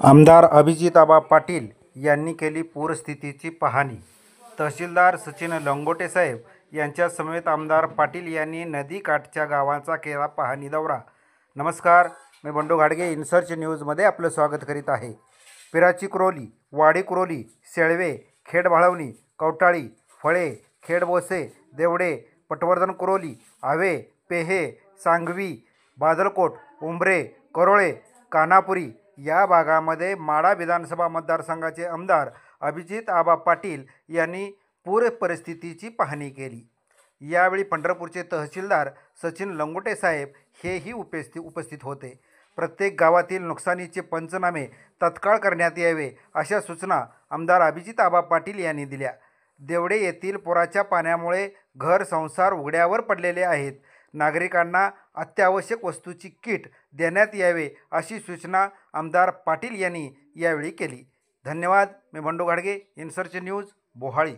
आमदार अभिजितआबा पाटील यांनी केली पूरस्थितीची पाहणी। तहसीलदार सचिन लंगोटे साहेब यांच्या समवेत आमदार पाटील यांनी नदीकाठच्या गावांचा केला पाहणी दौरा। नमस्कार, मी बंडू घाडगे इनसर्च न्यूजमध्ये आपलं स्वागत करीत आहे। पिराची कुरोली, वाडी कुरोली, सेळवे, खेड भाळवणी, कवटाळी, फळे, खेड बोसे, देवडे, पटवर्धन कुरोली, आवे, पेहे, सांगवी, बादलकोट, उंबरे, करोळे, कानापुरी या भागामध्ये माढा विधानसभा मतदारसंघाचे आमदार अभिजितआबा पाटील यांनी पूर परिस्थितीची पाहणी केली। यावेळी पंढरपूरचे तहसीलदार सचिन लंगोटे साहेब हेही उपस्थित होते। प्रत्येक गावातील नुकसानीचे पंचनामे तत्काळ करण्यात यावे अशा सूचना आमदार अभिजितआबा पाटील यांनी दिल्या। देवडे येथील पुराच्या पाण्यामुळे घर संसार उघड्यावर पडलेले आहेत। नागरिकांना अत्यावश्यक वस्तूची किट देण्यात यावे अशी सूचना आमदार पाटील यांनी यावेळी केली। धन्यवाद। मी बंडू घाडगे इनसर्च न्यूज, बोहाळी।